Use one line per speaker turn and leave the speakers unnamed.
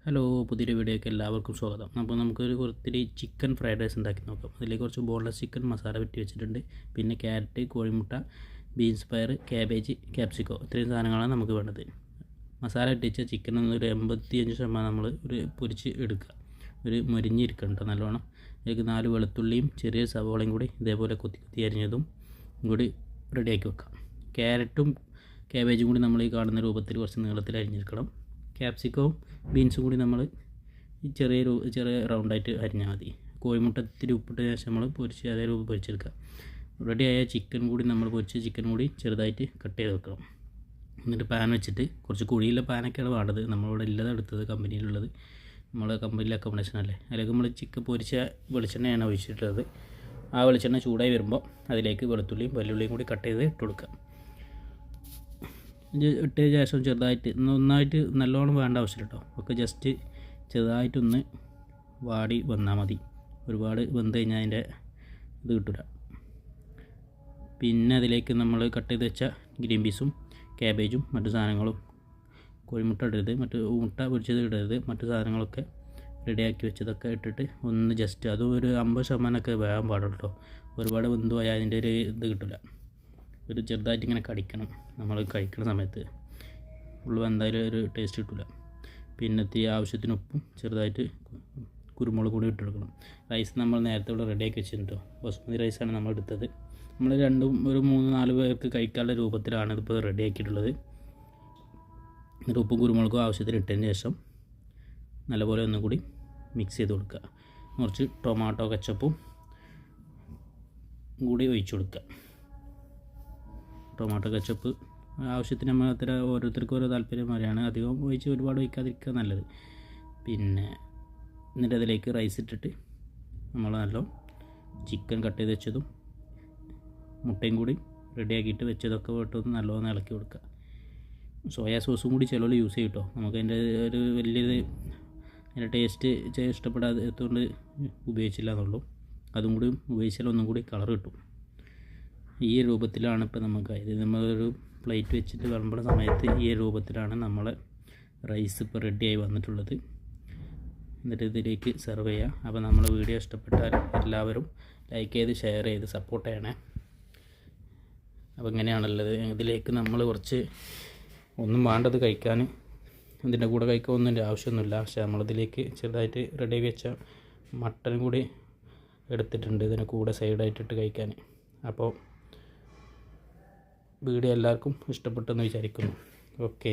Hello, പുതിയൊരു വീഡിയോയ്ക്ക് എല്ലാവർക്കും സ്വാഗതം. അപ്പോൾ നമുക്കൊരു കുറച്ച് ചിക്കൻ ഫ്രൈഡ് റൈസ് ഉണ്ടാക്കി നോക്കാം. അതിലേക്ക് കുറച്ച് ബോൺലെസ് ചിക്കൻ മസാല പറ്റി വെച്ചിട്ടുണ്ട്. പിന്നെ ക്യാരറ്റ്, കോഴിമുട്ട, ബീൻസ് പയർ, ക്യാബേജ്, ക്യാപ്സിക്കോ ഇത്രയും സാധനങ്ങളാണ് നമുക്ക് വേണ്ടത്. മസാല ഇട്ടിച്ച ചിക്കൻ ഒരു 85% നമ്മൾ പൊരിച്ച് എടുക്കുക. ഒരു മൊരിഞ്ഞിരിക്കണ്ട നല്ലോണം. അതിലേക്ക് 4 വെളുത്തുള്ളിയും ചെറിയ സവോളയും കൂടി ഇതേപോലെ കൊത്തി അരിഞ്ഞതും കൂടി റെഡിയാക്കി വെക്കാം. ക്യാരറ്റും ക്യാബേജും കൂടി നമ്മൾ ഈ കാണുന്ന രൂപത്തിൽ കുറച്ച് നീളത്തിൽ അരിഞ്ഞെടുക്കണം. ക്യാപ്സിക്കവും ബീൻസും കൂടി നമ്മൾ ചെറിയ റൗണ്ടായിട്ട് അരിഞ്ഞാൽ മതി. കോഴിമുട്ട ഇത്തിരി ഉപ്പിട്ട ശേഷം നമ്മൾ പൊരിച്ച് അതേ രൂപം പൊരിച്ചെടുക്കുക. റെഡിയായ ചിക്കൻ കൂടി നമ്മൾ പൊരിച്ച ചിക്കൻ കൂടി ചെറുതായിട്ട് കട്ട് ചെയ്ത് വെക്കണം. എന്നിട്ട് പാൻ വെച്ചിട്ട് കുറച്ച് കുഴിയുള്ള പാനൊക്കെയാണ് വേണ്ടത്. നമ്മളിവിടെ ഇല്ലത് എടുത്തത് കമ്പനിയിലുള്ളത്. നമ്മളെ കമ്പനിയിലെ അക്കോമഡേഷൻ അല്ലേ. അതിലേക്ക് നമ്മൾ ചിക്കൻ പൊരിച്ച വെളിച്ചെണ്ണയാണ് ഒഴിച്ചിട്ടുള്ളത്. ആ വെളിച്ചെണ്ണ ചൂടായി വരുമ്പോൾ അതിലേക്ക് വെളുത്തുള്ളിയും വല്ലുള്ളിയും കൂടി കട്ട് ചെയ്ത് ഇട്ട് കൊടുക്കുക. ഇട്ട ശേഷം ചെറുതായിട്ട് ഒന്നായിട്ട് നല്ലോണം വേണ്ട ആവശ്യമില്ല കേട്ടോ. ഒക്കെ ജസ്റ്റ് ചെറുതായിട്ടൊന്ന് വാടി വന്നാൽ മതി. ഒരുപാട് വെന്ത് കഴിഞ്ഞാൽ അതിൻ്റെ ഇത് കിട്ടില്ല. പിന്നെ അതിലേക്ക് നമ്മൾ കട്ട് ചെയ്ത് വെച്ച ഗ്രീൻ പീസും ക്യാബേജും മറ്റു സാധനങ്ങളും, കോഴിമുട്ട ഇടരുത്, മുട്ട പൊരിച്ചത് ഇടരുത്, മറ്റു സാധനങ്ങളൊക്കെ റെഡിയാക്കി വെച്ചതൊക്കെ ഇട്ടിട്ട് ഒന്ന് ജസ്റ്റ് അതും ഒരു 50% വേകാൻ പാടുള്ളൂ കേട്ടോ. ഒരുപാട് വെന്ത് പോയാൽ അതിൻ്റെ ഒരു ഇത് കിട്ടില്ല. ഒരു ചെറുതായിട്ട് ഇങ്ങനെ കടിക്കണം നമ്മൾ കഴിക്കുന്ന സമയത്ത്. ഫുള്ള് എന്തായാലും ഒരു ടേസ്റ്റ് കിട്ടില്ല. പിന്നെ ആവശ്യത്തിന് ഉപ്പും ചെറുതായിട്ട് കുരുമുളക് കൂടി ഇട്ടെടുക്കണം. റൈസ് നമ്മൾ നേരത്തെ ഇവിടെ റെഡിയാക്കി വെച്ചിട്ടുണ്ടോ. ബസ്മതി റൈസാണ് നമ്മൾ എടുത്തത്. നമ്മൾ ഒരു 3-4 പേർക്ക് കഴിക്കാനുള്ള രൂപത്തിലാണ് ഇതിപ്പോൾ റെഡിയാക്കിയിട്ടുള്ളത്. എന്നിട്ട് ഉപ്പും കുരുമുളകും ആവശ്യത്തിന് ഇട്ടതിന് ശേഷം നല്ലപോലെ ഒന്നും കൂടി മിക്സ് ചെയ്ത് കൊടുക്കുക. കുറച്ച് ടൊമാറ്റോ കെച്ചപ്പും കൂടി ഒഴിച്ചു കൊടുക്കുക. ടൊമാറ്റോ കെച്ചപ്പ് ആവശ്യത്തിന് നമ്മൾ അത്ര ഓരോരുത്തർക്കും ഓരോ താല്പര്യം വരെയാണ്. അധികം ഒരുപാട് ഒഴിക്കാതിരിക്കുക നല്ലത്. പിന്നെ എന്നിട്ട് അതിലേക്ക് റൈസ് ഇട്ടിട്ട് നമ്മൾ നല്ല ചിക്കൻ കട്ട് ചെയ്ത് വെച്ചതും മുട്ടയും കൂടി റെഡിയാക്കിയിട്ട് വെച്ചതൊക്കെ ഇട്ടൊന്ന് നല്ലോണം ഇളക്കി കൊടുക്കുക. സോയാ സോസും കൂടി ചിലവർ യൂസ് ചെയ്യും കേട്ടോ. നമുക്ക് അതിൻ്റെ ഒരു വലിയത് അതിൻ്റെ ടേസ്റ്റ് ഇഷ്ടപ്പെടാത്തതുകൊണ്ട് ഉപയോഗിച്ചില്ല എന്നുള്ളൂ. അതും കൂടി ഉപയോഗിച്ചാൽ ഒന്നും കൂടി കളർ കിട്ടും. ഈ രൂപത്തിലാണ് ഇപ്പോൾ നമുക്ക് നമ്മളൊരു പ്ലേറ്റ് വെച്ചിട്ട് വിളമ്പുന്ന സമയത്ത് ഈ രൂപത്തിലാണ് നമ്മളെ റൈസ് ഇപ്പോൾ റെഡിയായി വന്നിട്ടുള്ളത്. എന്നിട്ട് ഇതിലേക്ക് സെർവ് ചെയ്യുക. അപ്പോൾ നമ്മളെ വീഡിയോ ഇഷ്ടപ്പെട്ടാൽ എല്ലാവരും ലൈക്ക് ചെയ്ത് ഷെയർ ചെയ്ത് സപ്പോർട്ട് ചെയ്യണേ. അപ്പോൾ ഇങ്ങനെയാണുള്ളത്. ഇതിലേക്ക് നമ്മൾ കുറച്ച് ഒന്നും വേണ്ടത് കഴിക്കാൻ, ഇതിൻ്റെ കൂടെ കഴിക്കാൻ ഒന്നും ആവശ്യമൊന്നുമില്ല. പക്ഷേ നമ്മളിതിലേക്ക് ചെറുതായിട്ട് റെഡിയാക്കി വെച്ച മട്ടൻ കൂടി എടുത്തിട്ടുണ്ട് ഇതിന് കൂടെ സൈഡായിട്ടിട്ട് കഴിക്കാൻ. അപ്പോൾ വീഡിയോ എല്ലാവർക്കും ഇഷ്ടപ്പെട്ടെന്ന് വിചാരിക്കുന്നു. ഓക്കേ.